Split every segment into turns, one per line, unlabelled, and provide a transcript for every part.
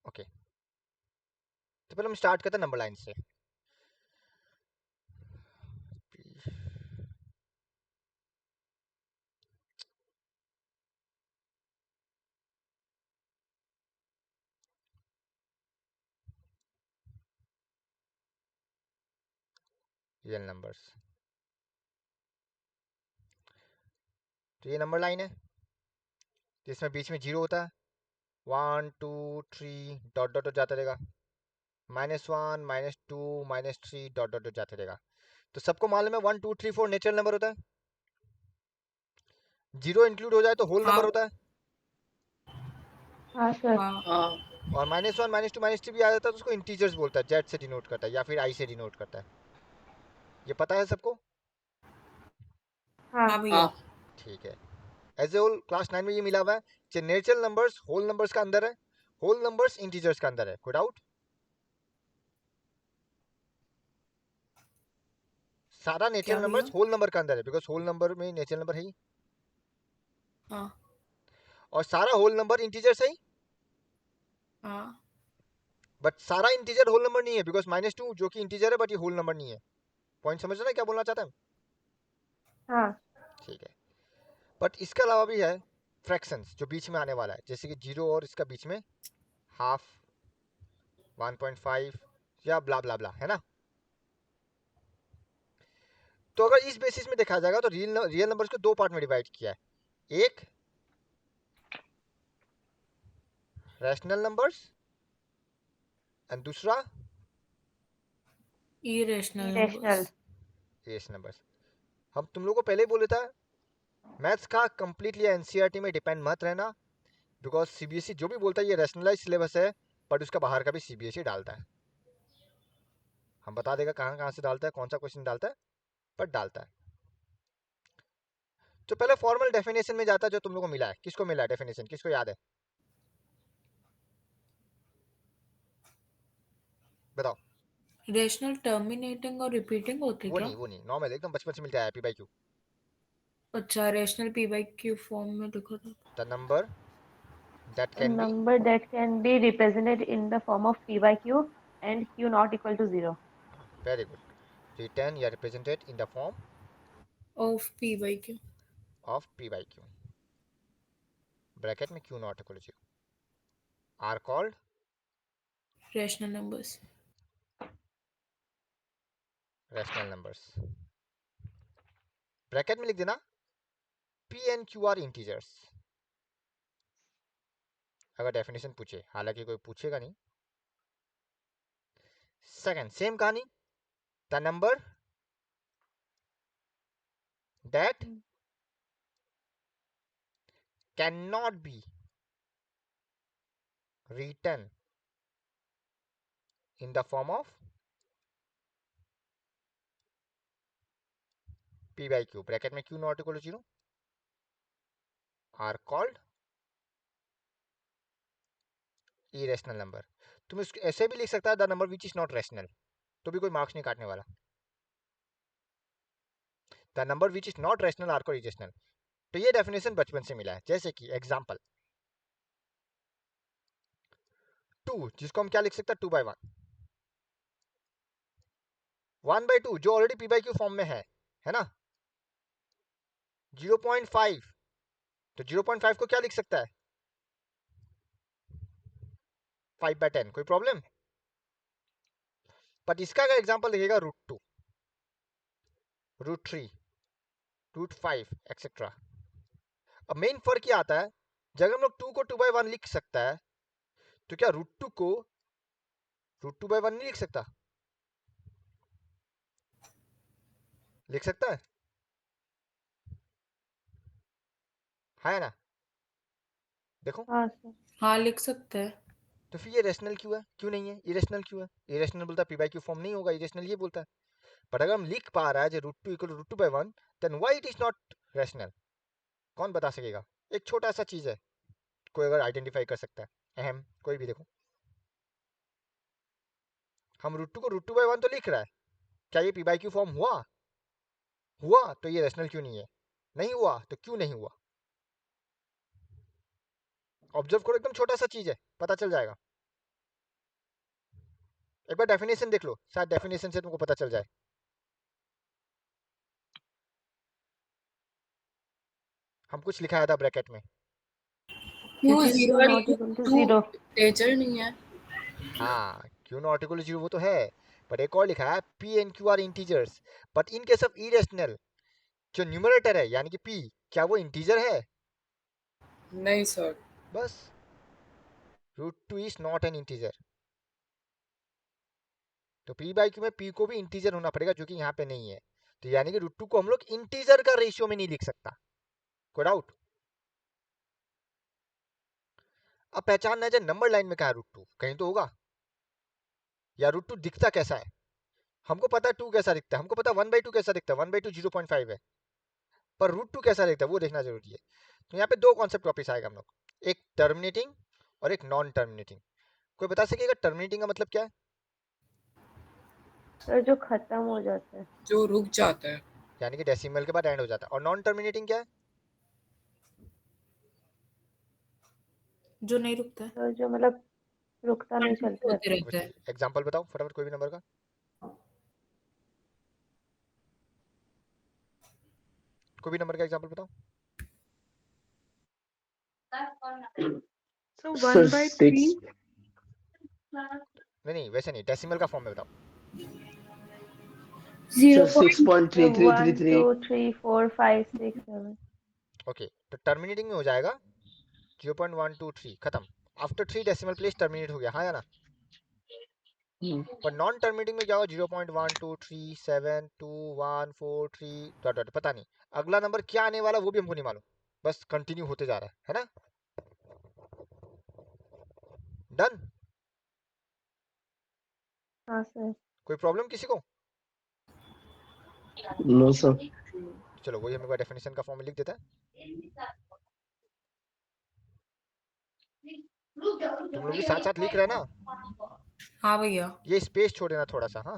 Okay, तो पहले हम स्टार्ट करते हैं नंबर लाइन से। रियल नंबर्स, तो ये नंबर लाइन है जिसमें बीच में जीरो होता है, 1 2 3 डॉट डॉट जाता रहेगा, -1 -2 -3 डॉट डॉट जाता रहेगा। तो सबको मालूम है 1 2 3 4 नेचुरल नंबर होता है, जीरो इंक्लूड हो जाए तो होल नंबर
हाँ
होता है,
हाँ सर।
हाँ
और -1 -2 -3 भी आ जाता है तो उसको इंटीजर्स बोलता है, जेड से डिनोट करता है या फिर आई से डिनोट करता है। ये पता है सबको?
हाँ
हाँ भैया।
ठीक है। एज ए होल क्लास 9 में ये मिला हुआ है कि नेचुरल नंबर्स होल नंबर्स का अंदर है, होल नंबर्स इंटीजर्स का अंदर है। कोई डाउट? सारा
क्या
नेचुरल
भैया?
नंबर्स होल नंबर का अंदर है, बिकॉज होल नंबर में नेचुरल नंबर है ही,
हाँ
और सारा होल नंबर इंटीजर्स है ही,
हाँ
बट सारा इंटीजर होल नंबर नहीं है, बिकॉज -2 जो कि इंटीजर है बट ये होल नंबर नहीं है। पॉइंट समझ रहे हैं क्या बोलना चाहता है?
हाँ
ठीक है। बट इसके अलावा भी है फ्रैक्शंस जो बीच में आने वाला है, जैसे कि जीरो और इसका बीच में हाफ, 1.5 या ब्ला ब्ला ब्ला, है ना? तो अगर इस बेसिस में देखा जाएगा तो रियल नंबर्स को दो पार्ट में डिवाइड किया है, एक रैशनल नंबर्स एंड दूसरा
इरेशनल
इरेशनल।
नंबर्स।
रेस नंबर्स। हम तुम लोग को पहले ही बोले था, मैथ्स का कंप्लीटली एनसीईआरटी में डिपेंड मत रहना, बिकॉज सीबीएसई जो भी बोलता है ये रैशनलाइज सिलेबस है, बट उसका बाहर का भी सीबीएसई डालता है। हम बता देगा कहाँ कहाँ से डालता है, कौन सा क्वेश्चन डालता है, बट डालता है। तो पहले फॉर्मल डेफिनेशन में जाता है जो तुम लोग को मिला है। किसको मिला है डेफिनेशन, किसको याद है? बताओ।
इरेशनल टर्मिनेटिंग और रिपीटिंग होते क्या?
वो नहीं, नॉर्मल एकदम बचपन से मिलता है, पी बाई क्यू।
अच्छा, rational P by Q form में लिखा था।
The number that
A
can be,
number that can be represented in the form of p by q and q not equal to 0.
Very good, written या represented in the form
of p by q.
Of p by q, bracket में q not equal to are called
rational numbers.
Rational numbers. Bracket में लिख देना p and Q are integers, अगर definition पूछे, हालांकि कोई पूछेगा नहीं। सेकंड सेम कहानी, the number that can not be written in the form of p by q, bracket में q not equal to 0 are called irrational number. तुम इसको ऐसे भी लिख सकता है, the number which is not rational, तो भी कोई मार्क्स नहीं काटने वाला। The number which is not rational are called irrational. तो ये डेफिनेशन बचपन से मिला है। जैसे कि एग्जांपल 2, जिसको हम क्या लिख सकते हैं, 2/1, 1/2 जो already P by Q form में है ना, 0.5, तो 0.5 को क्या लिख सकता है, 5/10, कोई प्रॉब्लम? बट इसका अगर एग्जांपल देखिएगा, √2, √3, √5 एक्सेट्रा। अब मेन फर्क क्या आता है, जब हम लोग 2 को 2/1 लिख सकता है, तो क्या √2 को √2/1 नहीं लिख सकता? लिख सकता है ना? देखो,
हाँ सर।
हाँ लिख सकते हैं।
तो फिर ये रेशनल क्यों है, क्यों नहीं है? इरेशनल क्यों है? इरेशनल बोलता है पी बाई क्यू फॉर्म नहीं होगा, इरेशनल ये बोलता है। बट अगर हम लिख पा रहा है जो √2 equal to √2/1, then why it is not rational? कौन बता सकेगा? एक छोटा सा चीज है, कोई अगर आइडेंटिफाई कर सकता है, अहम कोई भी। देखो, हम √2 को √2/1 तो लिख रहा है, क्या ये पी बाई क्यू फॉर्म हुआ? हुआ, तो ये रेशनल क्यों नहीं है? नहीं हुआ, तो क्यों नहीं हुआ? ऑब्जर्व करो, एकदम छोटा सा चीज है, पता चल जाएगा। एक बार डेफिनेशन देख लो, शायद डेफिनेशन से तुमको पता चल जाए। हम कुछ लिखा था ब्रैकेट में।
Q
Q
zero
not equal to 0.
Integer नहीं है।
हाँ, Q not equal to zero वो तो है, पर एक और लिखा है P and Q are integers, but in case of irrational जो न्यूमरेटर है यानी कि पी, क्या वो इंटीजर है?
नहीं सर।
बस, √2 इज नॉट एन इंटीजर। तो पी बाई क्यू में पी को भी इंटीजर होना पड़ेगा, जो कि यहाँ पे नहीं है। तो यानी कि √2 को हम लोग इंटीजर का रेशियो में नहीं लिख सकता। कोई डाउट? अब पहचानना है नंबर लाइन में क्या है √2, कहीं तो होगा। या √2 दिखता कैसा है? हमको पता है 2 कैसा दिखता है, हमको पता है 1/2 कैसा दिखता है, 1/2 0.5 है, पर √2 कैसा दिखता है वो देखना जरूरी है। तो यहाँ पे दो कॉन्सेप्ट वापस आएगा हम लोग, एक टर्मिनेटिंग और एक नॉन टर्मिनेटिंग। कोई बता सकेगा टर्मिनेटिंग का मतलब क्या है?
सर जो खत्म हो जाता है।
जो रुक जाता है।
यानी कि डेसिमल के बाद एंड हो जाता है। और नॉन टर्मिनेटिंग क्या है?
जो नहीं रुकता है।
सर जो मतलब रुकता नहीं, चलते
होते
रहता है।
रहता है।
एग्जाम्पल बताओ फटाफट, कोई भी नंबर का। कोई भी नंबर का एग्जाम्पल बताओ।
So
Sir,
1/3.
6.
नहीं नहीं, वैसे नहीं, डेसिमल का फॉर्म में बताओ।
Sir,
1, 2,
6.3333.
3, 4, 5, 6, 7.
ओके, तो टर्मिनेटिंग में हो जाएगा 0.123, खत्म। आफ्टर 3 डेसिमल प्लेस टर्मिनेट हो गया, हाँ या ना? पर नॉन टर्मिनेटिंग में क्या होगा? 0.123721443 डॉट डॉट, पता नहीं अगला नंबर क्या आने वाला वो भी हमको नहीं मालूम, बस कंटिन्यू होते जा रहा है ना? डन।
हाँ सर।
कोई प्रॉब्लम किसी को?
No, sir.
चलो वही हम एक बार डेफिनेशन का फॉर्म में लिख देता है। तुम लोग भी साथ साथ लिख रहे हैं ना?
हाँ भैया।
ये स्पेस छोड़ देना थोड़ा सा, हाँ,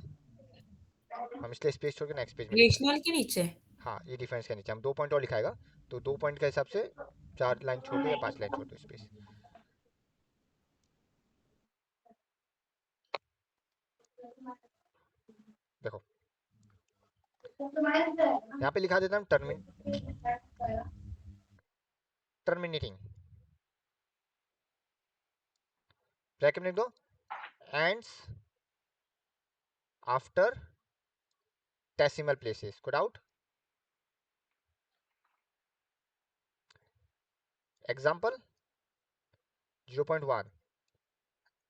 हम इसलिए स्पेस छोड़ के नेक्स्ट पेज में लिख रहे
रेशनल के नीचे।
हैं। हाँ, ये डिफरेंस के नीचे हम 2 पॉइंट और लिखाएगा, तो 2 पॉइंट के हिसाब से 4 लाइन छोड़ दो या 5 लाइन छोड़ दो स्पेस। देखो यहाँ पे लिखा देता हूँ टर्मिनेटिंग, ब्रैकेट में लिख दो ends after decimal places. Code out. Example 0.1,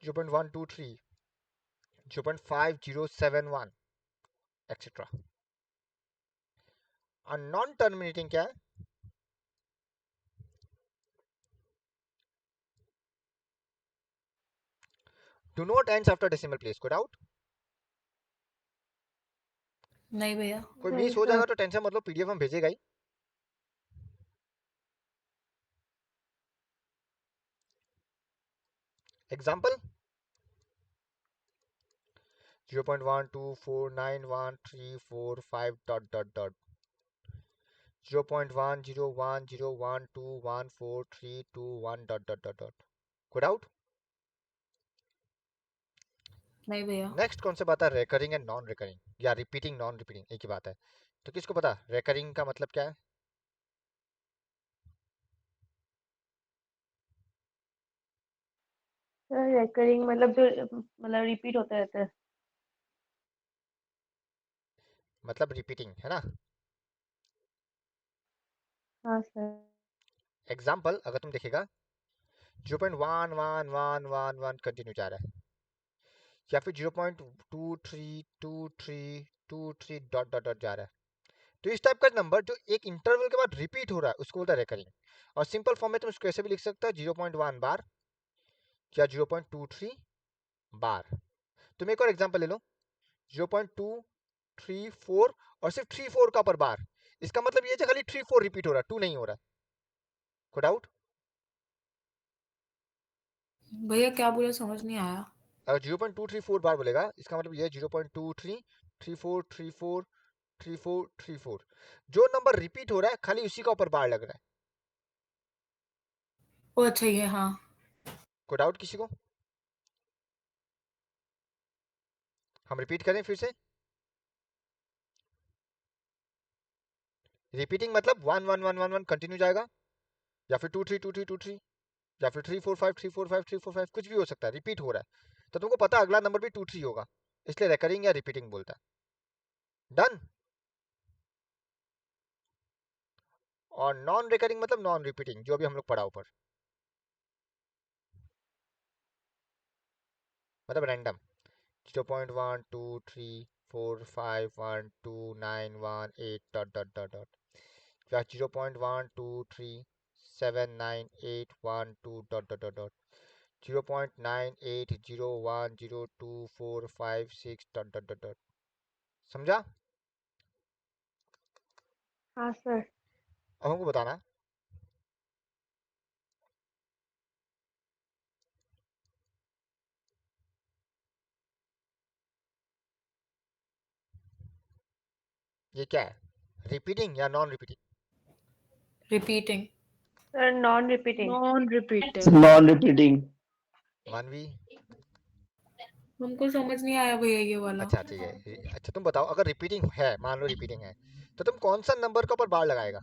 0.123, 0.5071 etcetera. और नॉन टर्मिनेटिंग क्या है? Do not ends after decimal place. Code out.
नहीं भैया।
कोई
नहीं
मिस हो
सर।
जाएगा तो टेंशन मतलब पीडीएफ हम भेजेगा ही। Example 0.1249135 dot dot dot, 0.1010121432 dot dot dot dot. Code out.
नहीं भैया।
नेक्स्ट कॉन्सेप्ट आता है रेकरिंग एंड नॉन रेकरिंग, या रिपीटिंग नॉन रिपीटिंग, एक ही बात है। तो किसको पता रेकरिंग का मतलब क्या है?
सर रेकरिंग मतलब जो मतलब रिपीट होते रहते हैं।
मतलब रिपीटिंग है ना?
हाँ सर।
एग्जाम्पल अगर तुम देखेगा 0.1111 कंटिन्यू जा रहा है, या फिर 0.232323 डॉट डॉट डॉट जा रहा है, तो इस टाइप का नंबर जो एक इंटरवल के बाद रिपीट हो रहा है उसको बोलता है रेकरिंग। और सिंपल फॉर्म में तुम इसको ऐसे भी लिख सकते हो 0.1 बार या 0.23 बार। तुम एक और एग्जाम्पल ले लो 0.234 और सिर्फ 3-4 का पर बार, इसका मतलब ये खाली 3-4 रिपीट हो रहा है, 2 नहीं हो रहा है। कोई डाउट?
भैया क्या बोले समझ नहीं आया।
अगर 0.234 बार बोलेगा इसका मतलब ये 0.2334343434, जो नंबर रिपीट हो रहा है खाली उसी का ऊपर बार लग रहा है।
वो अच्छा ही है हाँ।
कोई डाउट किसी को? हम रिपीट करें फिर से, रिपीटिंग मतलब 1 1 1 1 1 कंटिन्यू जाएगा, या फिर 2 3 2 3 2 3, या फिर 3 4 5 3 4 5 3 4 5, कुछ भी हो सकता है, रिपीट हो रहा है तो तुमको पता अगला नंबर भी 2 3 होगा, इसलिए रिकरिंग या रिपीटिंग बोलता है। डन। और नॉन रिकरिंग मतलब नॉन रिपीटिंग, जो भी हम लोग पढ़ा ऊपर, मतलब random, 0.1 2 3 4 5 1 2 9 1 8 dot dot dot dot, या 0.1 2 3 7 9 8 1 2 dot dot dot dot, 0.98010245 6 dot dot dot dot. समझा?
हाँ सर।
अब हमको बताना ये क्या है, रिपीटिंग या non repeating?
Repeating.
Sir non repeating.
Non-repeating.
Non-repeating.
मानवी?
हमको समझ नहीं आया भैया ये वाला।
अच्छा ठीक है, अच्छा तुम बताओ, अगर रिपीटिंग है, मान लो रिपीटिंग है, तो तुम कौन सा नंबर के ऊपर बार लगाएगा?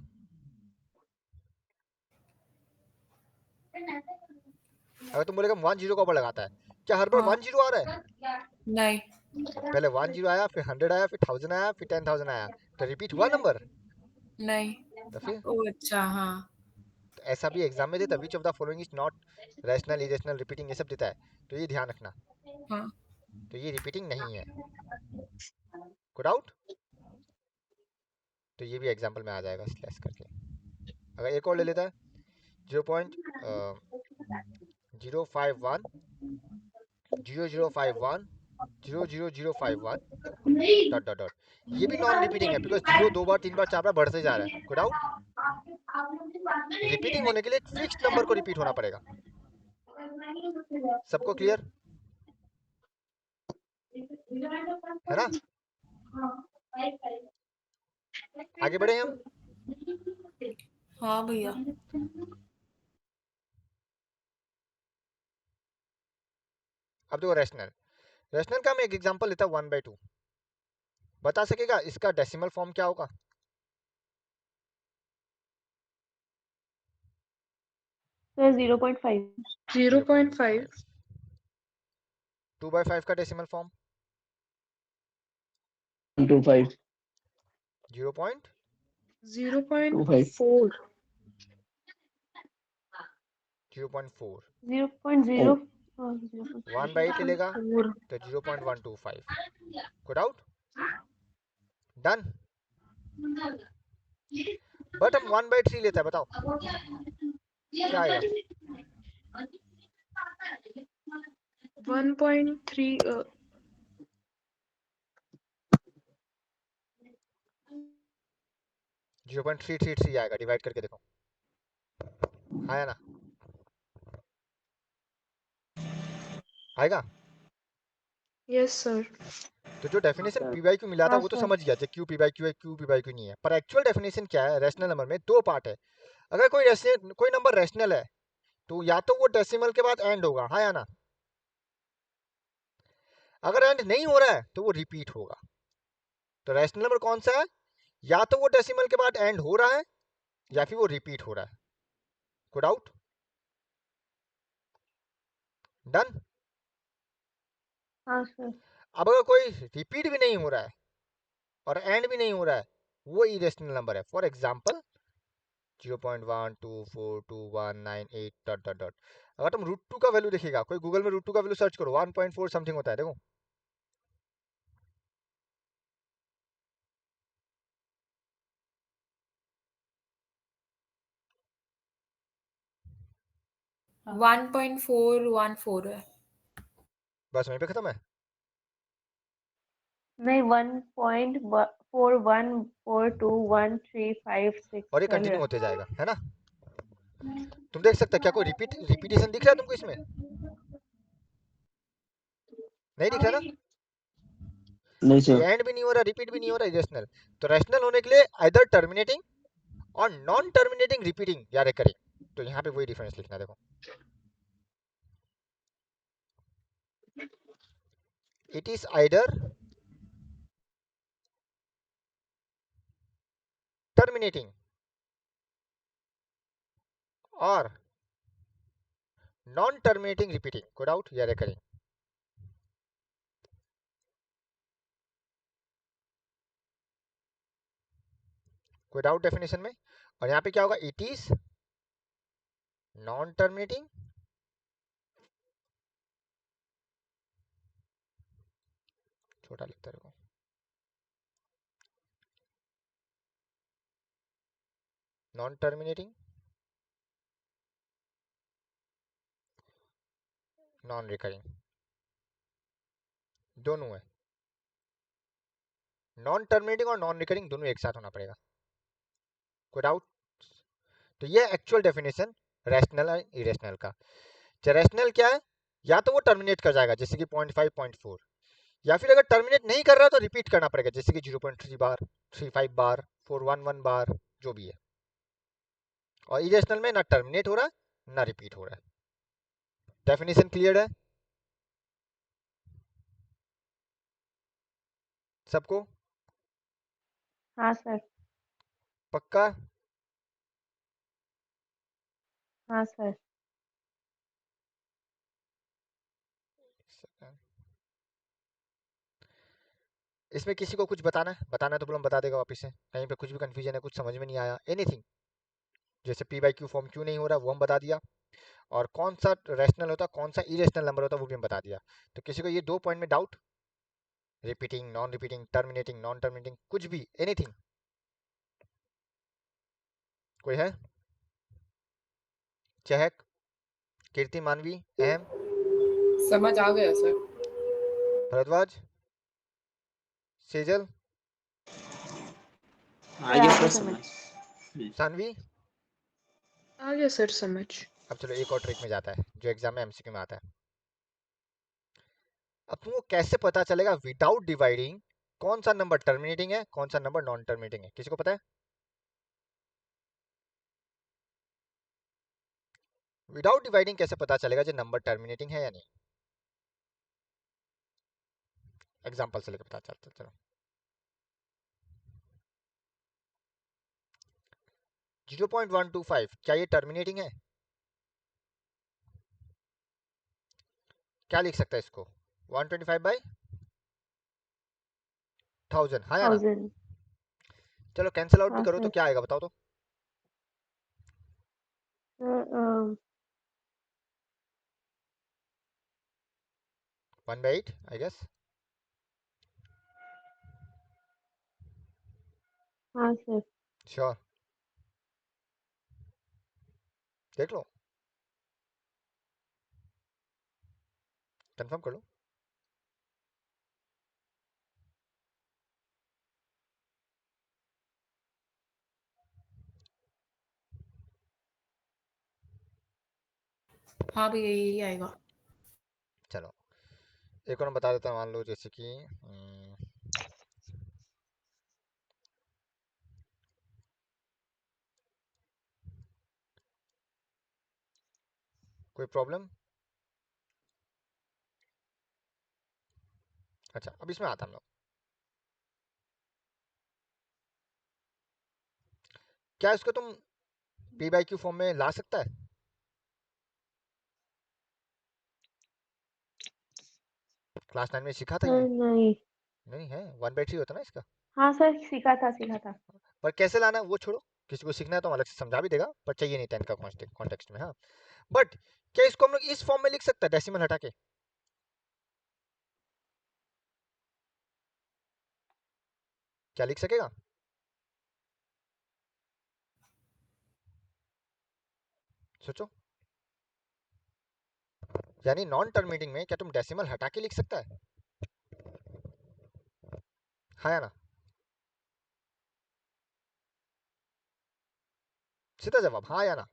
अगर तुम बोलेगा 1 0 का ऊपर लगाता है, क्या हर बार
हाँ।
1 0 आ रहा है?
नहीं।
पहले 1 0 आया, फिर 100 आया, फिर 1000 आया, फिर 10,000 आया, तो रिपीट हुआ नंबर?
नहीं।
तो फिर
ओ अच्छा हाँ।
तो ऐसा भी एग्जाम में देता, which of the following is not rational, irrational, repeating, ये सब देता है, तो ये ध्यान रखना,
हाँ।
तो ये रिपीटिंग नहीं है। Good out. तो ये भी एग्जाम्पल में आ जाएगा स्लैश करके। अगर एक और ले लेता है, 0.051 0051 00051 डॉट डॉट डॉट, ये भी नॉन रिपीटिंग है, बिकॉज 0 2 बार 3 बार 4 बार बढ़ते जा रहा है। Good out. रिपीटिंग होने के लिए एक फिक्स्ड नंबर को रिपीट होना पड़ेगा। सबको क्लियर है ना? आगे बढ़े हम।
हाँ भैया।
अब देखो रैशनल, रैशनल का मैं एक एग्जांपल लेता हूँ 1/2, बता सकेगा इसका डेसिमल फॉर्म क्या होगा?
सर 0.5।
0.5.
2/5 का डेसिमल फॉर्म
125.
0.0.4
0.4.
0.0
1/8 ले लेगा
4.
तो 0.125। Good out. डन। बट हम 1/3 लेता है, बताओ क्या आएगा?
1.3.
0.333 आएगा, डिवाइड करके देखो, आया ना? आएगा।
Yes sir.
तो जो डेफिनेशन पी बाई क्यू मिला था
हाँ
वो तो
सर।
समझ गया, क्यू पी बाई क्यू है, क्यू पी बाई क्यू नहीं है, पर एक्चुअल डेफिनेशन क्या है? रैशनल नंबर में दो पार्ट है। अगर कोई नंबर रैशनल है तो या तो वो डेसिमल के बाद एंड होगा, हाँ या ना? अगर एंड नहीं हो रहा है तो वो रिपीट होगा। तो रैशनल नंबर कौन सा है? या तो वो डेसिमल के बाद एंड हो रहा है या फिर वो रिपीट हो रहा है। Good out. डन।
हाँ सर।
अब अगर कोई रिपीट भी नहीं हो रहा है और एंड भी नहीं हो रहा है, वो इरेशनल नंबर है। For example 0.1242198 dot dot dot. अगर तुम √2 का वैल्यू देखेगा, कोई गूगल में √2 का वैल्यू सर्च करो, 1.4 समथिंग होता है, देखो।
हाँ. 1.414 है.
बस वहीं पे खत्म है।
नहीं 1.41421356
और ये
चल
कंटिन्यू
रहा
होते जाएगा, है ना? तुम देख सकते हो क्या कोई रिपीटेशन दिख रहा है तुमको इसमें? नहीं दिख रहा ना?
नहीं
ये
सर.
एंड भी नहीं हो रहा, रिपीट भी नहीं हो रहा, इरेशनल। तो रैशनल होने के लिए आइदर टर्मिनेटिंग और नॉन टर्मिनेटिंग रिपीटिंग या रिकरिंग। तो यहाँ पे वही डिफरेंस लिखना, देखो। इट इज आइदर टर्मिनेटिंग और नॉन टर्मिनेटिंग रिपीटिंग, कोई डाउट या रिकरिंग? कोई डाउट डेफिनेशन में? और यहाँ पे क्या होगा, इट इज नॉन टर्मिनेटिंग छोटा लिखता रहो, नॉन टर्मिनेटिंग नॉन रिकरिंग, दोनों है। नॉन टर्मिनेटिंग और नॉन रिकरिंग दोनों एक साथ होना पड़ेगा। कोई डाउट? तो ये एक्चुअल डेफिनेशन रैशनल और इरेशनल का। रैशनल क्या है, या तो वो टर्मिनेट कर जाएगा जैसे कि 0.5 0.4, या फिर अगर टर्मिनेट नहीं कर रहा तो रिपीट करना पड़ेगा जैसे कि 0.3 बार, 35 बार, 411 बार, जो भी है। और इरेशनल में ना टर्मिनेट हो रहा है ना रिपीट हो रहा है। डेफिनेशन क्लियर है सबको?
हाँ सर।
पक्का?
हाँ सर।
इसमें किसी को कुछ बताना है? बताना है तो बोलो, बता देगा वापस से। कहीं पे कुछ भी कंफ्यूजन है, कुछ समझ में नहीं आया, एनीथिंग, जैसे पी बाई क्यू फॉर्म क्यों नहीं हो रहा वो हम बता दिया, और कौन सा रैशनल होता कौन सा इरेशनल नंबर होता वो भी हम बता दिया। तो किसी को ये 2 पॉइंट में doubt? Repeating, non repeating, terminating, non terminating, कुछ भी, एनीथिंग? कोई है? चहक, कीर्ति, मानवी, अहम,
समझ आ गया सर।
भरद्वाज, सेजल,
आगे
आगे
सर
समझ।
समझ।
सानवी।
आ गया सर समझ।
अब चलो एक और ट्रिक में जाता है जो एग्जाम में एमसीक्यू में आता है। अब तुमको कैसे पता चलेगा विदाउट डिवाइडिंग कौन सा नंबर टर्मिनेटिंग है कौन सा नंबर नॉन टर्मिनेटिंग है? किसी को पता है? विदाउट डिवाइडिंग कैसे पता चलेगा जो नंबर टर्मिनेटिंग है या नहीं? एग्जांपल से लेकर पता चलता है। चलो 0.125 क्या ये टर्मिनेटिंग है? क्या लिख सकता है इसको? 125/1000, हाँ या ना?
1000।
चलो कैंसिल आउट भी
हाँ
करो तो
सर।
क्या आएगा बताओ तो?
Sir
1/8 I guess.
हाँ सर।
श्योर? देख लो, कंफर्म कर लो।
हाँ भैया यही आएगा।
चलो एक और मैं बता देता हूँ, मान लो जैसे कि कोई प्रॉब्लम? अच्छा अब इसमें आता हम लोग, क्या इसको तुम पी बाई क्यू फॉर्म में ला सकता है? क्लास 9 में सीखा था ये?
सर नहीं।
नहीं है, 1/3 होता ना इसका।
हाँ सर, सीखा था सीखा था।
पर कैसे लाना है वो छोड़ो, किसी को सीखना है तो हम अलग से समझा भी देगा, पर चाहिए नहीं 10 का कॉन्टेक्स्ट में। हाँ बट क्या इसको हम लोग इस फॉर्म में लिख सकते हैं डेसिमल हटा के? क्या लिख सकेगा? सोचो, यानी नॉन टर्मिनेटिंग में क्या तुम डेसिमल हटा के लिख सकता है? हाँ या ना? सीधा जवाब हाँ या ना?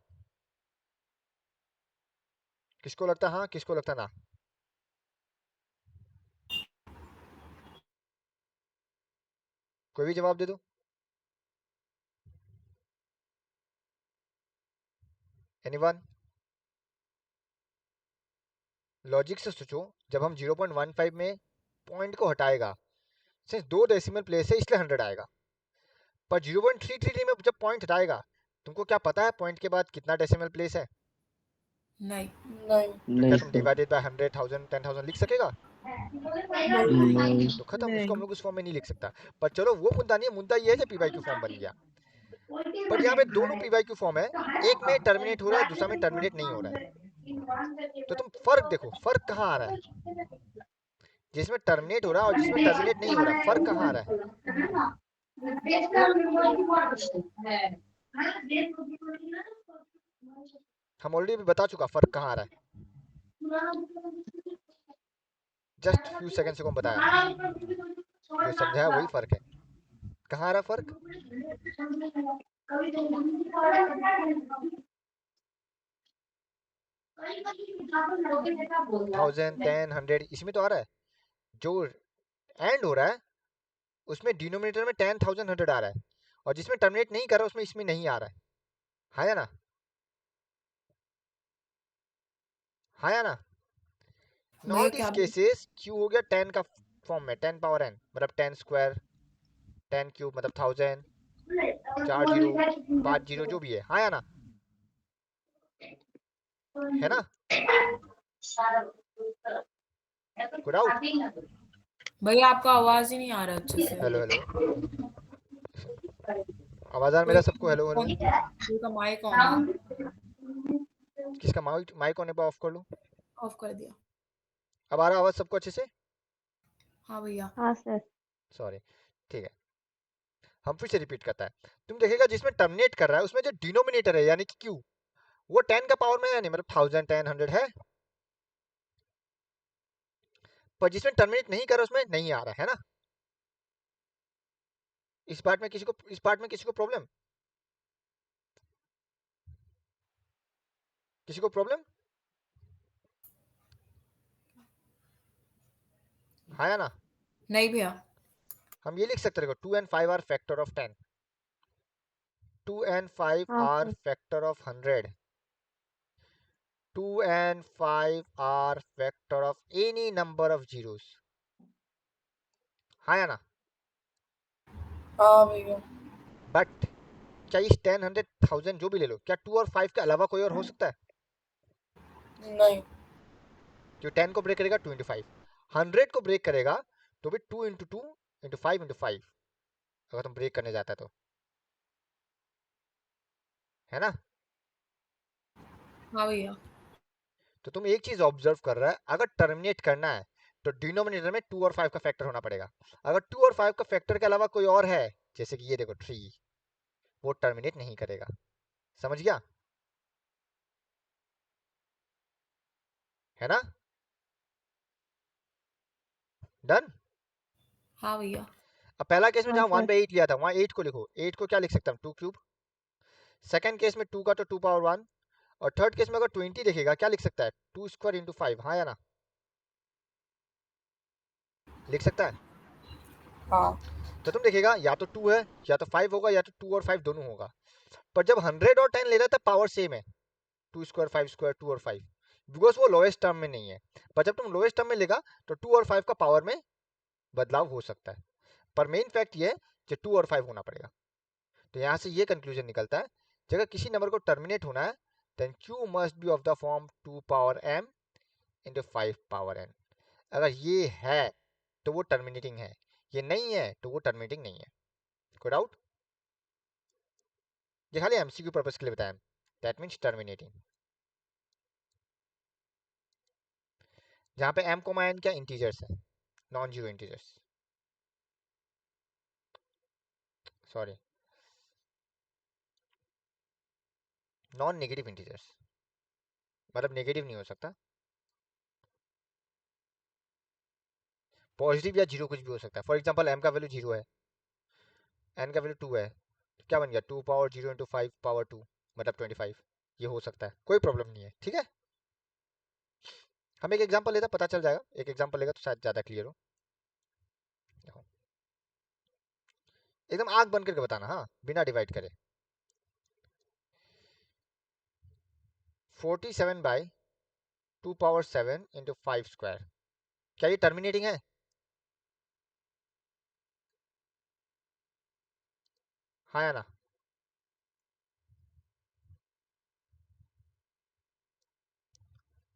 किसको लगता है हाँ, किसको लगता है ना? कोई भी जवाब दे दो। एनीवन? लॉजिक से सोचो, जब हम 0.15 में पॉइंट को हटाएगा, सिर्फ 2 डेसिमल प्लेस है इसलिए 100 आएगा। पर 0.333 में जब पॉइंट हटाएगा, तुमको क्या पता है पॉइंट के बाद कितना डेसिमल प्लेस है?
नहीं
तो क्या तुम डिवाइडेड बाय 100, 1000, 10,000 लिख सकेगा?
नहीं
तो खत्म, उसको हम
नहीं
लोग उस फॉर्म में नहीं लिख सकता। पर चलो वो मुद्दा नहीं है, मुद्दा ये है कि पी फॉर्म बन गया। बट यहाँ पे दोनों पी फॉर्म है, एक में टर्मिनेट हो रहा है, दूसरा में टर्मिनेट नहीं हो रहा है। तो तुम फर्क देखो, फर्क कहाँ आ रहा है? जिसमें टर्मिनेट हो रहा है और जिसमें टर्मिनेट नहीं हो रहा, फर्क कहाँ आ रहा है? हम ऑलरेडी बता चुका फर्क कहाँ आ रहा है। जस्ट फ्यू सेकंड से को बताया, जो समझाया वही फर्क है। कहाँ आ रहा फर्क? 1000, 10, 100 इसमें तो आ रहा है। जो एंड हो रहा है उसमें डिनोमिनेटर में 10,000, 100 आ रहा है, और जिसमें टर्मिनेट नहीं कर रहा उसमें इसमें नहीं आ रहा है। हाँ या ना? हाँ या ना? इन
भैया
ऑल
क्या
दिस केसेस क्यू हो गया 10 का फॉर्म में, 10 पावर n मतलब 10 स्क्वायर, 10 क्यूब मतलब 1000, 4 जीरो, 5 जीरो, जो भी है। हाँ या ना? है ना? Good out.
भैया आपका आवाज ही नहीं आ रहा अच्छे से।
हेलो हेलो, आवाज आ रहा मेरा
कोई
सबको? Hello hello.
कोई का माइक ऑन है,
किसका माइक माइक ऑन है? ऑफ कर लूं?
ऑफ कर दिया।
अब आ रहा आवाज सबको अच्छे से?
हाँ भैया
हाँ सर।
सॉरी, ठीक है। हम फिर से रिपीट करता है। तुम देखेगा जिसमें टर्मिनेट कर रहा है उसमें जो डिनोमिनेटर है यानी कि क्यू, वो 10 का पावर में है नहीं, मतलब 1000, 10, 100 है। पर जिसमें टर्मिनेट नहीं कर रहा उसमें नहीं आ रहा है ना? इस पार्ट में किसी को प्रॉब्लम? किसी को प्रॉब्लम? हाँ या ना?
नहीं भैया।
हम ये लिख सकते हैं, 2 and 5 are factor of 10, 2 and 5
हाँ
are
sir.
Factor of 100, 2 and 5 are factor of any number of zeros. हाँ या ना?
हाँ भैया।
बट क्या इस 10, 100, 1000 जो भी ले लो, क्या 2 और 5 के अलावा कोई और हो सकता है?
नहीं
जो 10 को ब्रेक करेगा 2 इंटू 5, 100 को ब्रेक करेगा तो भी 2 इंटू 2 इंटू 5 इंटू 5, अगर तुम ब्रेक करने जाता है तो। है ना?
हाँ भैया।
तो तुम एक चीज ऑब्जर्व कर रहा है, अगर टर्मिनेट करना है तो डिनोमिनेटर में 2 और 5 का फैक्टर होना पड़ेगा। अगर 2 और 5 का फैक्टर के अलावा कोई और है, जैसे कि ये देखो 3, वो टर्मिनेट नहीं करेगा। समझ गया? है ना? डन।
हाँ भैया।
अब पहला केस में
हाँ
जहां 1
सर।
बाई 8 लिया था वहां 8 को लिखो, 8 को क्या लिख सकता हूं? 2 क्यूब। सेकंड केस में 2 का तो 2 पावर 1, और थर्ड केस में अगर 20 देखेगा क्या लिख सकता है? 2 स्क्वायर इंटू 5। हाँ या ना? लिख सकता है?
हाँ
तो तुम देखिएगा या तो 2 है या तो 5 होगा, या तो 2 और 5 दोनों होगा। पर जब 100 और 10 ले रहा था पावर सेम है, 2 स्क्वायर, 5 स्क्वायर, 2 और 5, बिकॉज वो लोएस्ट टर्म में नहीं है। पर जब तुम लोएस्ट टर्म में लेगा तो 2 और 5 का पावर में बदलाव हो सकता है। पर मेन फैक्ट ये है कि 2 और 5 होना पड़ेगा। तो यहाँ से ये कंक्लूजन निकलता है कि अगर किसी नंबर को टर्मिनेट होना है then q must be of the form 2 power m into 5 power n। अगर ये है तो वो टर्मिनेटिंग है, ये नहीं है तो वो टर्मिनेटिंग नहीं है। कोई डाउट? ये खाली एमसीक्यू पर्पस के लिए बताया, दैट मीन्स टर्मिनेटिंग। जहाँ पे m कोमा n क्या इंटीजर्स है, non zero integers, sorry non negative integers, मतलब नेगेटिव नहीं हो सकता, पॉजिटिव या जीरो कुछ भी हो सकता है। फॉर एग्जांपल m का वैल्यू 0 है, n का वैल्यू 2 है, तो क्या बन गया? 2 पावर 0 इंटू 5 पावर 2 मतलब 25। ये हो सकता है, कोई प्रॉब्लम नहीं है। ठीक है, हम एक एग्जांपल लेते हैं, पता चल जाएगा। एक एग्जांपल लेगा तो शायद ज़्यादा क्लियर हो। देखो, एकदम आंख बंद करके बताना, हाँ, बिना डिवाइड करे। 47 बाई 2 पावर 7 इंटू 5 स्क्वायर, क्या ये टर्मिनेटिंग है? हाँ या ना?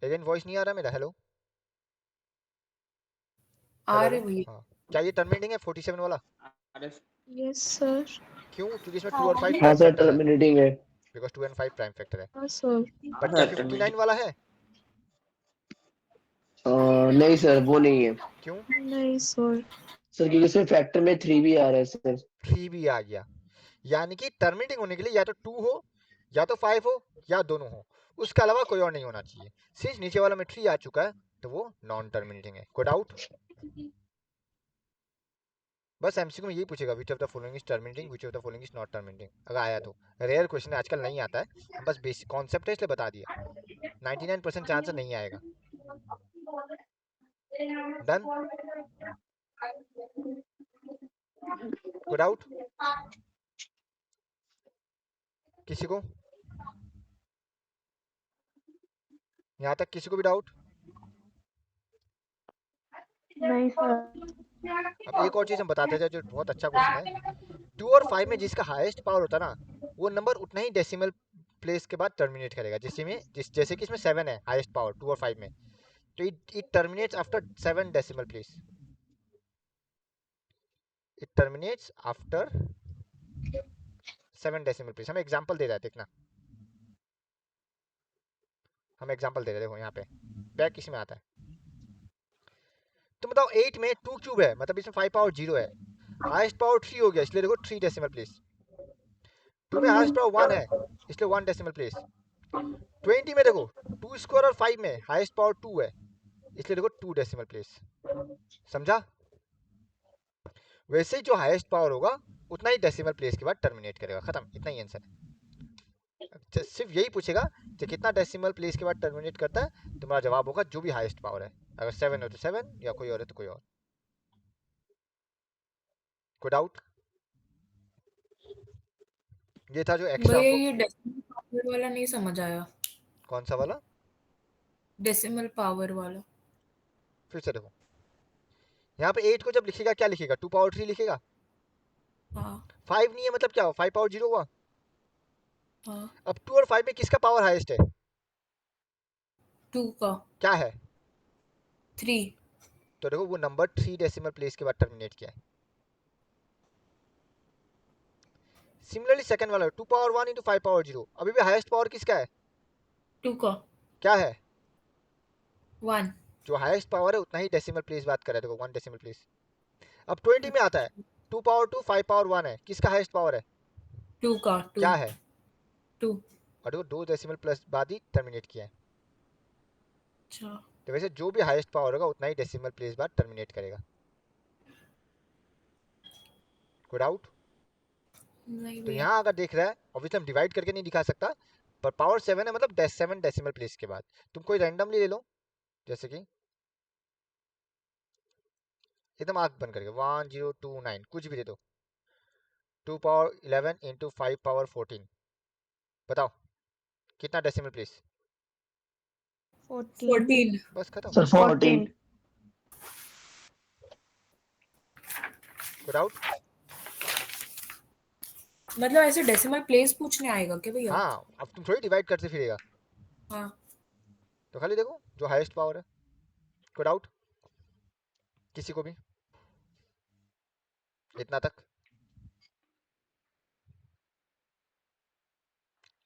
अगेन वॉइस नहीं आ रहा मेरा? हेलो
आ
हेलो
रहे भैया।
हाँ, क्या ये टर्मिनेटिंग है 47 वाला?
Yes sir.
क्यों? क्योंकि इसमें 2 और 5
हाँ
प्राइम
सर
फैक्टर है,
टर्मिनेटिंग है।
बिकॉज 2 एंड 5 प्राइम फैक्टर है।
हाँ सर।
बट क्या
हाँ
59 वाला है?
नहीं सर वो नहीं है
क्यों?
नहीं सर।
सर, क्योंकि इसमें फैक्टर में 3 भी आ रहा है सर।
3 भी आ गया, यानी कि टर्मिनेटिंग होने के लिए या तो 2 हो, या तो 5 हो, या दोनों हो, उसके अलावा कोई और नहीं होना चाहिए। सिंस नीचे वाला में 3 आ चुका है तो वो नॉन टर्मिनेटिंग है। कोई डाउट? बस एमसीक्यू में यही पूछेगा, which of the following is terminating, which of the following is not terminating. अगर आया तो, रेयर क्वेश्चन आजकल नहीं आता है, हम बस बेसिक कॉन्सेप्ट है इसलिए बता दिया। 99% चांस है नहीं आएगा। डन? कोई डाउट किसी को? यहाँ तक किसी को भी डाउट?
नहीं सर।
अब एक और चीज हम बताते थे जो बहुत अच्छा क्वेश्चन है। 2 और 5 में जिसका हाईएस्ट पावर होता है ना, वो नंबर उतना ही डेसिमल प्लेस के बाद टर्मिनेट करेगा। जैसे कि इसमें 7 है हाईएस्ट पावर 2 और 5 में, तो it terminates after 7 decimal place. It terminates after 7 decimal place. हम एग्जांपल दे रहे हैं, देखना हम एग्जांपल दे रहे हैं। देखो यहाँ पे बैक किस में आता है, तो बताओ 8 में 2 क्यूब है, मतलब इसमें 5 पावर 0 है, हाईएस्ट पावर 3 हो गया, इसलिए देखो 3 डेसिमल प्लेस। 2 में हाईएस्ट पावर 1 है, इसलिए 1 डेसिमल प्लेस। 20 में देखो 2 स्क्वायर और 5 में हाईएस्ट पावर 2 है, इसलिए देखो 2 डेसिमल प्लेस। समझा? वैसे ही जो हाईएस्ट पावर होगा उतना ही डेसिमल प्लेस के बाद टर्मिनेट करेगा। खत्म, इतना ही आंसर है। अच्छा, सिर्फ यही पूछेगा कि कितना डेसिमल प्लेस के बाद टर्मिनेट करता है, तुम्हारा जवाब होगा जो भी हाईएस्ट पावर है। अगर 7 हो तो 7, या कोई और है तो कोई और। कोई डाउट? ये था जो एक्स्ट्रा
भैया
हमको।
ये डेसिमल पावर वाला नहीं समझ आया।
कौन सा वाला?
डेसिमल पावर वाला।
फिर से देखो, यहाँ पे 8 को जब लिखेगा क्या लिखेगा? 2 पावर 3 लिखेगा।
हाँ
5 नहीं है मतलब क्या हो? 5 पावर 0 हुआ।
हाँ।
अब 2 और 5 में किसका पावर हाईएस्ट है?
2 का।
क्या है?
3।
तो देखो वो नंबर 3 डेसिमल प्लेस के बाद टर्मिनेट किया है। सिमिलरली सेकंड वाला 2 पावर 1 इंटू 5 पावर 0, अभी भी हाईएस्ट पावर किसका है?
2 का।
क्या है?
1।
जो हाईएस्ट पावर है उतना ही डेसिमल प्लेस बात कर रहे थे, 1 डेसिमल प्लेस। अब 20 में आता है 2 पावर 2 5 पावर 1 है, किसका हाईएस्ट पावर है?
2 का। 2।
क्या है?
2।
और वो 2 डेसिमल प्लस बाद ही टर्मिनेट किया है।
अच्छा।
तो वैसे जो भी हाईएस्ट पावर होगा उतना ही डेसिमल प्लेस बाद टर्मिनेट करेगा। कोई डाउट?
नहीं
तो
भैया।
यहाँ अगर देख रहा है, ऑब्वियसली हम डिवाइड करके नहीं दिखा सकता, पर पावर 7 है मतलब 7 डेसिमल प्लेस के बाद। तुम कोई रैंडमली ले लो, जैसे कि एकदम आंख बंद करके 1029 कुछ भी दे दो। 2 पावर 11 इंटू 5 पावर 14, बताओ कितना डेसिमल प्लेस?
14।
बस खत्म।
सर 14।
14।
कोई डाउट?
मतलब ऐसे डेसिमल प्लेस पूछने आएगा क्या भैया?
हाँ, अब तुम थोड़ी डिवाइड करते फिरेगा,
हाँ।
तो खाली देखो जो हाईएस्ट पावर है। कोई डाउट किसी को भी? इतना तक,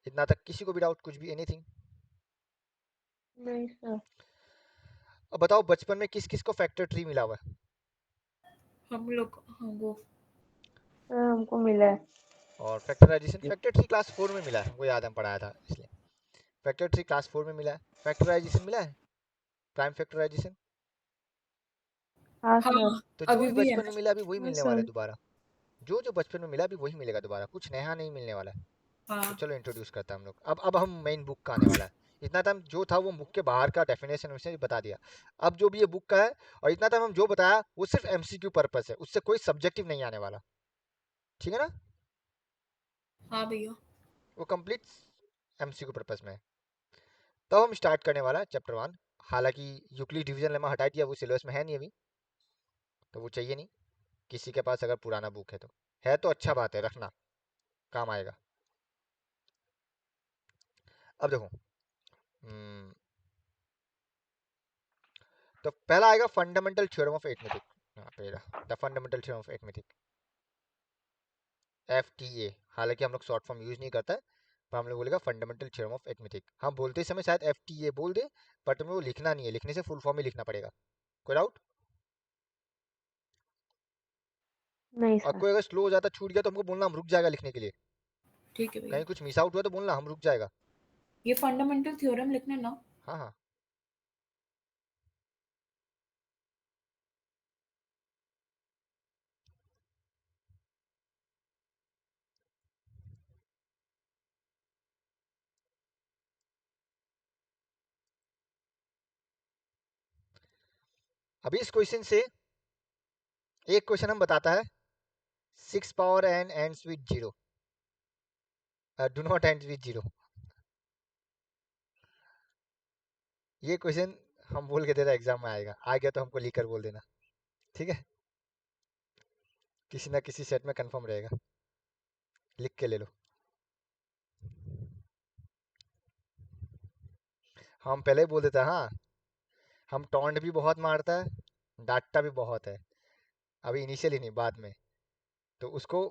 इतना तक किसी को भी डाउट? कुछ भी, एनीथिंग?
नहीं सर।
अब बताओ बचपन में किस किस को फैक्टर ट्री मिला हुआ है?
हम लोग हाँ वो
सर हमको मिला है।
और फैक्टराइजेशन, फैक्टर ट्री क्लास 4 में मिला है, हमको याद है, हम पढ़ाया था इसलिए। फैक्टर ट्री क्लास 4 में मिला है। फैक्टराइजेशन मिला है, प्राइम फैक्टराइजेशन।
हाँ
हाँ
सर।
तो जो
अभी
भी
भी है।
बचपन में मिला अभी वही
हाँ
मिलने वाला है
सर।
दोबारा। जो जो बचपन में मिला अभी वही मिलेगा दोबारा, कुछ नया नहीं मिलने वाला है। तो
हाँ।
चलो इंट्रोड्यूस करते हैं हम लोग। अब हम मेन बुक का आने वाला है। इतना टाइम जो था वो बुक के बाहर का डेफिनेशन उसने बता दिया। अब जो भी ये बुक का है, और इतना टाइम हम जो बताया वो सिर्फ एमसीक्यू पर्पस है, उससे कोई सब्जेक्टिव नहीं आने वाला। ठीक है ना?
हाँ भैया।
वो कंप्लीट एमसीक्यू पर्पस में है। तब हम स्टार्ट करने वाला है चैप्टर 1। हालांकि यूक्लिड डिवीजन लेमा हटा दिया, वो सिलेबस में है नहीं अभी, तो वो चाहिए नहीं किसी के पास अगर पुराना बुक है तो। है तो अच्छा बात है, रखना। काम आएगा। अब देखो, हम्म, तो पहला आएगा फंडामेंटल थ्योरम ऑफ अरिथमेटिक। पहला the fundamental theorem of arithmetic, FTA। हालांकि हम लोग शॉर्ट फॉर्म यूज नहीं करता है, पर हम लोग बोलेगा फंडामेंटल थ्योरम ऑफ अरिथमेटिक। हम बोलते समय शायद FTA बोल दे, बट हमें वो लिखना नहीं है, लिखने से फुल फॉर्म ही लिखना पड़ेगा। कोई डाउट?
नहीं
और
सर।
कोई अगर स्लो हो जाता, छूट गया, तो हमको बोलना, हम रुक जाएगा लिखने के लिए।
ठीक है भैया,
कहीं कुछ मिस आउट हुआ तो बोलना, हम रुक जाएगा।
ये फंडामेंटल थ्योरम लिखना ना।
हाँ हाँ। अभी इस क्वेश्चन से एक क्वेश्चन हम बताता है, 6 power n ends with 0, do not end with 0। ये क्वेश्चन हम बोल के दे रहे एग्जाम में आएगा, आ गया तो हमको लिख कर बोल देना, ठीक है? किसी ना किसी सेट में कंफर्म रहेगा, लिख के ले लो। हम पहले ही बोल देते हैं, हाँ, हम टॉन्ट भी बहुत मारता है, डांटता भी बहुत है। अभी इनिशियली नहीं, बाद में। तो उसको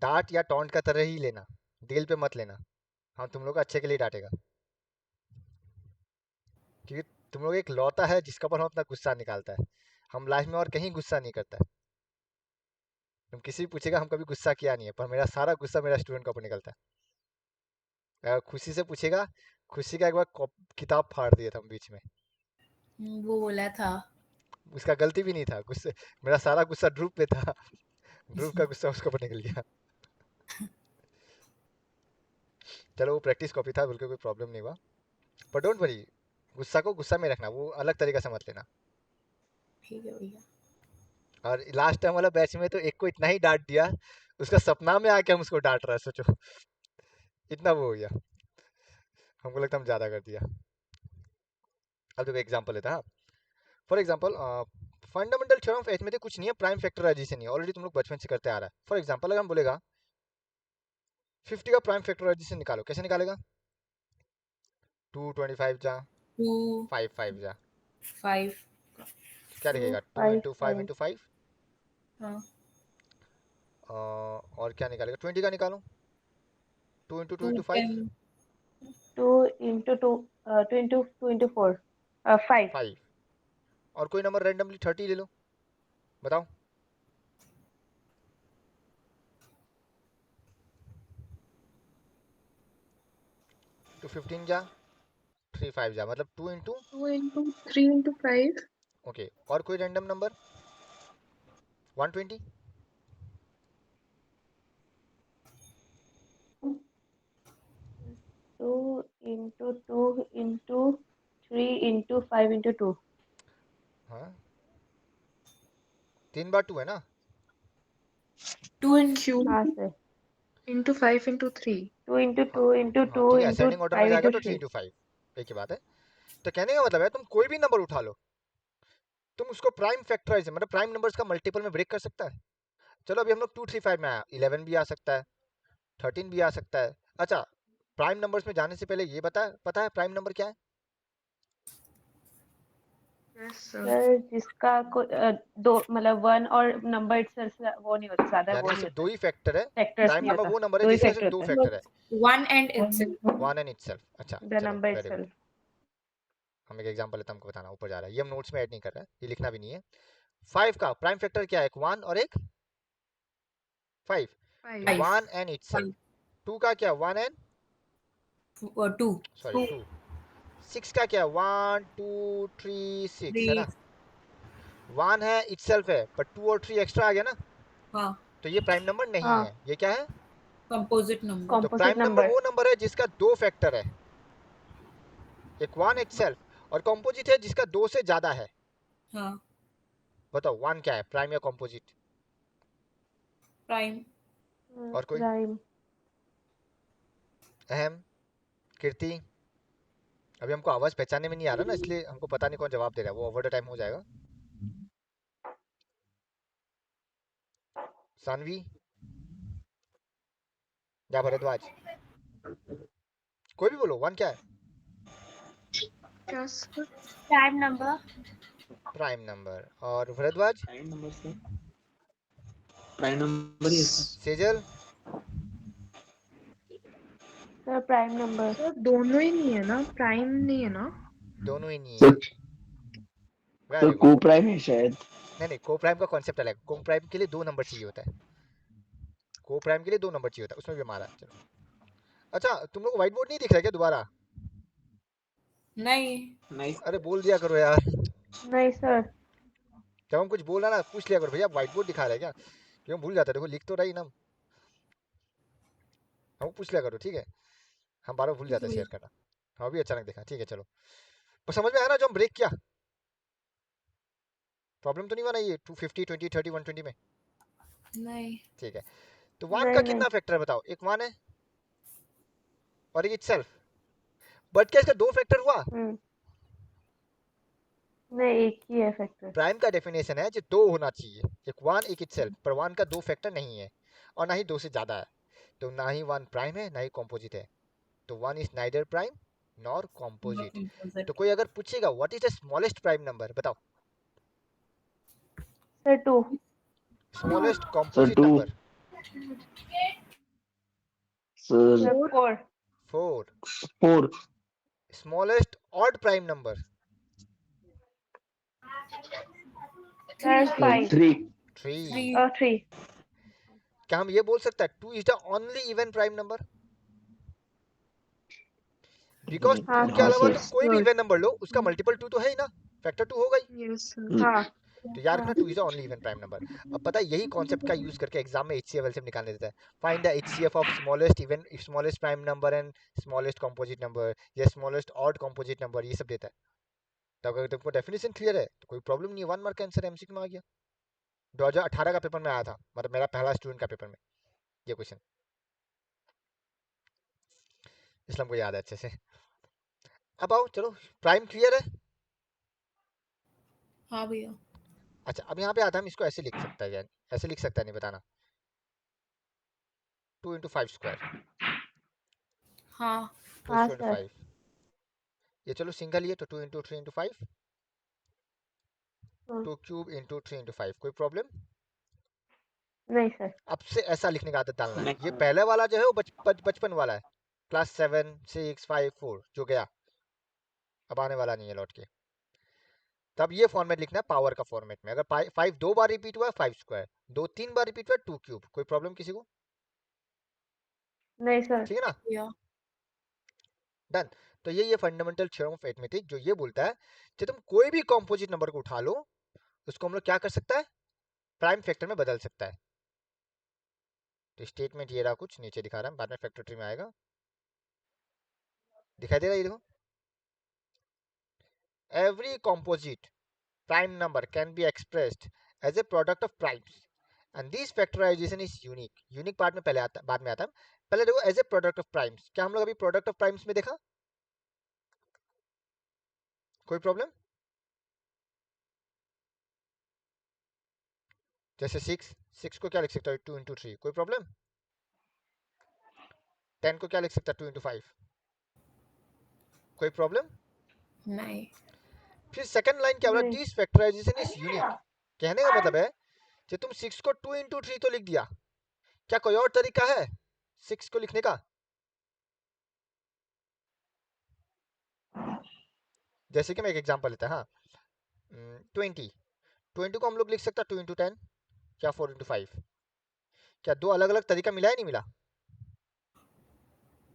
डांट या टॉन्ट का तरह ही लेना, दिल पे मत लेना। हम तुम लोग को अच्छे के लिए डांटेगा, क्योंकि तुम लोग एक लौता है जिसका पर हम अपना गुस्सा निकालता है। हम लाइफ में और कहीं गुस्सा नहीं करता है। तुम किसी भी पूछेगा, हम कभी गुस्सा किया नहीं है, पर मेरा सारा गुस्सा मेरा स्टूडेंट के ऊपर निकलता है। अगर खुशी से पूछेगा, खुशी का एक बार किताब फाड़ दिया था हम बीच में,
वो बोला था।
उसका गलती भी नहीं था, गुस्से मेरा सारा गुस्सा ध्रुव पे था, ध्रुव का गुस्सा उसके ऊपर निकल गया। चलो, वो प्रैक्टिस कॉपी था, बिल्कुल कोई प्रॉब्लम नहीं हुआ। पर डोंट वरी, गुस्सा को गुस्सा में रखना, वो अलग तरीका से मत लेना।
ठीक है भैया।
और लास्ट टाइम वाला बैच में तो एक को इतना ही डांट दिया, उसका सपना में आके हम उसको डांट रहा है, सोचो। इतना वो हो गया, हमको लगता है हम ज्यादा कर दिया। अब देखो एग्जांपल लेता है। For example, fundamental theorem of arithmetic कुछ नहीं है, प्राइम फैक्टराइजेशन ही है, ऑलरेडी तुम लोग बचपन से करते आ रहा है। फॉर एग्जांपल, अगर हम बोलेगा 50 का प्राइम फैक्टराइजेशन निकालो, कैसे निकालेगा? 2 25 जा,
2
5 5 जा,
5।
क्या
2
लिखेगा? 2
5
इंटू 5
5
इंटू 5।
हाँ,
और क्या निकालेगा? 20 का निकालो, 2 इंटू 2
2
इंटू 5
10
2 into 2 2 into 4 5
5। और कोई नंबर रैंडमली 30 ले लो, बताओ। 2 15 जा, 3 5 जा, मतलब 2 इंटू।
2 into 3 into 5.
ओके, और कोई random number? 120।
2 into 2 into 3 into 5 into 2
हाँ, 3 बार 2 है ना?
2 in
Q
हाँ सर
into 5 into 3.
2 into
हाँ
2 into
हाँ,
2
ठीक है,
into
असेंडिंग ऑर्डर में
5
जाएगा
into
तो 3
3
इंटू 5, एक ही बात है। तो कहने का मतलब है, तुम कोई भी नंबर उठा लो, तुम उसको प्राइम फैक्टराइज, मतलब प्राइम नंबर्स का मल्टीपल में ब्रेक कर सकता है। चलो, अभी हम लोग 235 में आया, 11 भी आ सकता है, 13 भी आ सकता है। अच्छा, प्राइम नंबर्स में जाने से पहले ये पता है प्राइम नंबर क्या है?
Yes, sir.
सर जिसका दो मतलब वन और नंबर इटसेल्फ वो नहीं होता, ज्यादा वो
यानी
नहीं
सिर्फ
होता,
दो ही फैक्टर है।
फैक्टर्स
प्राइम
नहीं
नंबर
होता,
वो नंबर है
दो ही
जिसका सिर्फ
फैक्टर
दो
होता
फैक्टर है,
1 and itself।
1 and itself. अच्छा,
है द
चलो,
नंबर
वेरी गुड।
इटसेल्फ।
हम एक एग्जांपल लेते हैं, हमको बताना, ऊपर जा रहा है, ये हम नोट्स में ऐड नहीं कर रहे हैं, ये लिखना भी नहीं है। 5 का प्राइम फैक्टर क्या है? एक 1 और एक 5, तो
5.
1 एंड इटसेल्फ। 2 का क्या? 1 एंड
2
सॉरी 2। 6 का क्या? 1 2 3 6 है
3।
ना? 1 है, इटसेल्फ है, पर 2 और 3 एक्स्ट्रा आ गया ना,
हाँ,
तो ये प्राइम नंबर नहीं
हाँ
है। ये क्या है?
Composite number.
तो
कॉम्पोजिट
प्राइम नंबर
नंबर।
वो नंबर है जिसका दो फैक्टर है, एक 1 इटसेल्फ, और कॉम्पोजिट है जिसका 2 से ज्यादा है।
हाँ,
बताओ 1 क्या है, प्राइम या कॉम्पोजिट?
प्राइम।
और कोई?
प्राइम।
अहम, कीर्ति, अभी हमको आवाज पहचानने में नहीं आ रहा ना, इसलिए हमको पता नहीं कौन जवाब दे रहा है, वो ओवर द टाइम हो जाएगा। सानवी, या भरद्वाज, कोई भी बोलो, 1 क्या है?
क्या sir?
Prime number.
Prime number. और भरद्वाज?
प्राइम नंबर से प्राइम नंबर ही है sir.
Sejal?
Sir, prime number.
Sir दोनों ही नहीं है ना, प्राइम नहीं है ना?
दोनों ही नहीं है।
सर
वेरी
तो
गुड।
को प्राइम है शायद।
नहीं, को प्राइम का कॉन्सेप्ट अलग। को प्राइम के लिए 2 नंबर चाहिए होता है। को प्राइम के लिए 2 नंबर चाहिए होता है, उसमें भी हमारा। चलो, अच्छा तुम लोग व्हाइट बोर्ड नहीं दिख रहा क्या दोबारा?
नहीं।
अरे बोल दिया करो यार।
नहीं sir.
जब हम कुछ बोला ना पूछ लिया करो, भैया व्हाइट बोर्ड दिखा रहा है क्या? क्यों भूल जाता है, देखो लिख तो रही ना। हम पूछ लिया करो, ठीक है? हम बार बार भूल
ठीक
जाते
है
हैं
भैया।
शेयर करना। हाँ भी अचानक देखा, ठीक है चलो। पर समझ में आया ना जो हम ब्रेक किया? प्रॉब्लम तो नहीं बना ये 250 20 30 120 में?
नहीं।
ठीक है। तो 1 का
नहीं
कितना
नहीं.
फैक्टर है बताओ? एक 1 है और एक इटसेल्फ। बट क्या इसका 2 फैक्टर हुआ?
नहीं एक ही है factor.
प्राइम का डेफिनेशन है जो 2 होना चाहिए, एक 1 एक इटसेल्फ, पर 1 का 2 फैक्टर नहीं है और ना ही 2 से ज्यादा है। तो ना ही 1 प्राइम है ना ही कॉम्पोजिट है। तो 1 is neither prime nor composite. तो कोई अगर पूछेगा what is the smallest prime number, बताओ।
Sir, 2.
Smallest
sir
composite
2
number?
Sir
Sir, 4.
4।
4
smallest odd prime number?
Sir, 5.
3
3।
3.
क्या हम ये बोल सकते हैं 2 is the only even prime number? Because
हाँ
2 के
हाँ
अलावा
सर।
तुम कोई भी
सर
इवन नंबर लो, उसका मल्टीपल 2 तो है ही ना, फैक्टर 2 होगा ही।
Yes sir.
हाँ.
तो याद रखना 2 is the only even prime number. अब पता है यही कॉन्सेप्ट का यूज करके एग्जाम में HCF एलसीएम निकालने देता है। Find the HCF of smallest even smallest prime number and smallest composite number या स्मॉलेस्ट ऑड कॉम्पोजिट नंबर, ये सब देता है। तो अगर तुमको डेफिनेशन क्लियर है तो कोई प्रॉब्लम नहीं है, 1 मार्क का आंसर MCQ में आ गया। 2018 का पेपर में आया था, मतलब मेरा पहला स्टूडेंट का पेपर में ये क्वेश्चन, इसलिए हमको याद है अच्छे से। अब आओ चलो, प्राइम क्लियर है?
हाँ भैया।
अच्छा अब यहाँ पे आता है, हम इसको ऐसे लिख सकता है यार, ऐसे लिख सकता है, नहीं बताना। 2 इंटू 5 स्क्वायर,
हाँ।
टू
हाँ
इंटू
sir.
5। ये चलो सिंगल ही है तो 2 इंटू 3 इंटू 5,
हाँ.
2 क्यूब इंटू 3 इंटू 5, कोई प्रॉब्लम?
नहीं sir.
अब से ऐसा लिखने का आदत डालना है।
नहीं
ये पहले वाला जो है वो बचपन वाला है, क्लास 7 6 5 4 जो गया, अब आने वाला नहीं है लौट के। तब ये फॉर्मेट लिखना है पावर का फॉर्मेट में। अगर 5 2 बार रिपीट हुआ है 5 स्क्वायर, 2 3 बार रिपीट हुआ है 2 क्यूब, कोई प्रॉब्लम किसी को?
नहीं sir.
ठीक है ना?
भैया।
डन। तो ये फंडामेंटल थ्योरम ऑफ अरिथमेटिक जो ये बोलता है कि तुम कोई भी कॉम्पोजिट नंबर को उठा लो, उसको हम लोग क्या कर सकता है, प्राइम फैक्टर में बदल सकता है। तो स्टेटमेंट ये रहा, कुछ नीचे दिखा रहा है, बाद में फैक्टर ट्री में आएगा, दिखाई दे रहा है ये देखो। Every composite prime number can be expressed as a product of primes and this factorization is unique. Unique part में पहले आता, बाद में आता है। पहले देखो as a product of primes, क्या हम लोग अभी प्रोडक्ट ऑफ प्राइम्स में देखा? कोई प्रॉब्लम? जैसे 6 को क्या लिख सकता है 2 इंटू 3, कोई प्रॉब्लम? 10 को क्या लिख सकता है 2 इंटू 5, कोई प्रॉब्लम?
नहीं।
फिर सेकंड लाइन क्या बोला,
नहीं.
This factorisation is unique. कहने का मतलब है कि तुम 6 को 2 इंटू 3 तो लिख दिया, क्या कोई और तरीका है 6 को लिखने का? जैसे कि मैं एक एग्जांपल लेता है, हाँ 20 को हम लोग लिख सकते हैं 2 इंटू 10 क्या 4 इंटू 5, क्या दो अलग अलग तरीका मिला है नहीं मिला?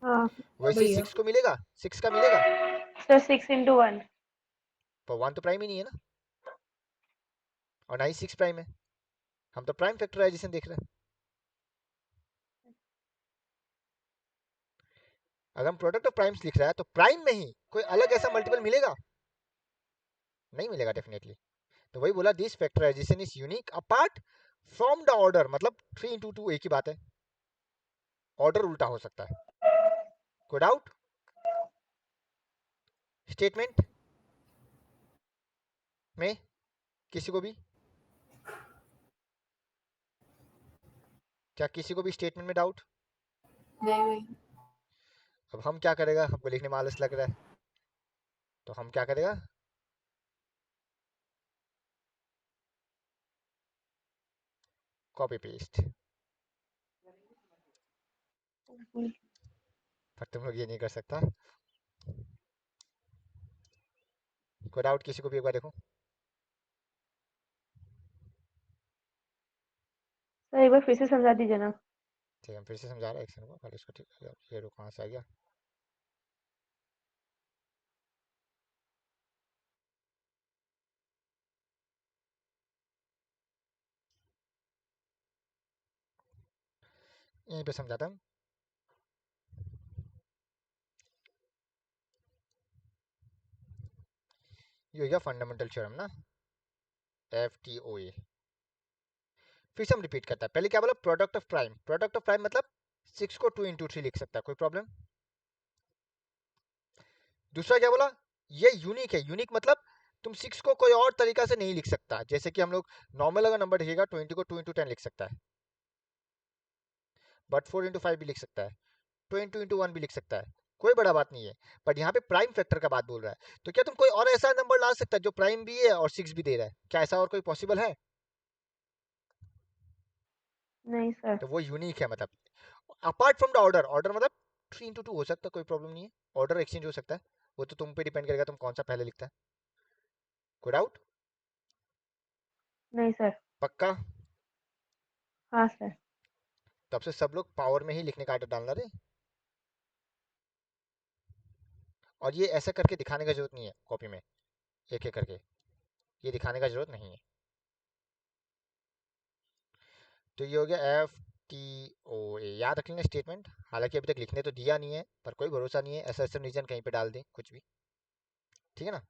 हाँ.
वैसे ही
भैया।
6 को मिलेगा, 6 का मिलेगा,
Sir, 6 into 1.
पर 1 तो प्राइम ही नहीं है ना, और ना ही 6 प्राइम है। हम तो प्राइम फैक्टराइजेशन देख रहे हैं। अगर हम प्रोडक्ट ऑफ प्राइम्स लिख रहा है तो प्राइम में ही कोई अलग ऐसा मल्टीपल मिलेगा? नहीं मिलेगा डेफिनेटली। तो वही बोला, this factorisation is unique apart from the order, मतलब 3 इंटू 2 एक ही बात है, ऑर्डर उल्टा हो सकता है। कोई डाउट? स्टेटमेंट में किसी को भी, क्या किसी को भी स्टेटमेंट में डाउट?
वही
अब हम क्या करेगा, हमको लिखने में आलस लग रहा है, तो हम क्या करेगा, कॉपी पेस्ट। पर तुम लोग ये नहीं कर सकता। कोई डाउट किसी को भी, एक बार देखो।
सर एक बार फिर से समझा दीजिए ना।
ठीक है, फिर से समझा रहा है, एक सेकंड को, पहले इसको ठीक कर, ये रुक, कहाँ से आ गया। यहीं पे समझाता हूँ। ये हो गया फंडामेंटल थ्योरम ना, FTOA। फिर से हम रिपीट करता है, पहले क्या बोला, product of prime. Product of prime मतलब 6 को 2 इंटू 3 लिख सकता है, कोई प्रॉब्लम। दूसरा क्या बोला, ये यूनिक है। यूनिक मतलब तुम 6 को कोई और तरीका से नहीं लिख सकता, जैसे कि हम लोग नॉर्मल अगर नंबर लिखेगा 20 को 2 इंटू 10 लिख सकता है, बट 4 इंटू 5 भी लिख सकता है, 2 इंटू 1 भी लिख सकता है, कोई बड़ा बात नहीं है। बट यहाँ पे प्राइम फैक्टर का बात बोल रहा है, तो क्या तुम कोई और ऐसा नंबर ला सकता है जो प्राइम भी है और 6 भी दे रहा है? क्या ऐसा और कोई पॉसिबल है?
नहीं सर।
तो वो यूनिक है, मतलब apart from the order. Order मतलब 3 इंटू 2 हो सकता है, कोई प्रॉब्लम नहीं है, ऑर्डर एक्सचेंज हो सकता है, वो तो तुम पे डिपेंड करेगा तुम कौन सा पहले लिखता है। कोई डाउट?
नहीं सर।
पक्का?
हाँ सर।
तब से सब लोग पावर में ही लिखने का आदत डालना रे। और ये ऐसा करके दिखाने का जरूरत नहीं है कॉपी में, एक एक करके ये दिखाने का जरूरत नहीं है। तो ये हो गया FTOA, याद रख लेना स्टेटमेंट। हालांकि अभी तक लिखने तो दिया नहीं है, पर कोई भरोसा नहीं है, ऐसा रीजन कहीं पे डाल दें कुछ भी, ठीक है ना।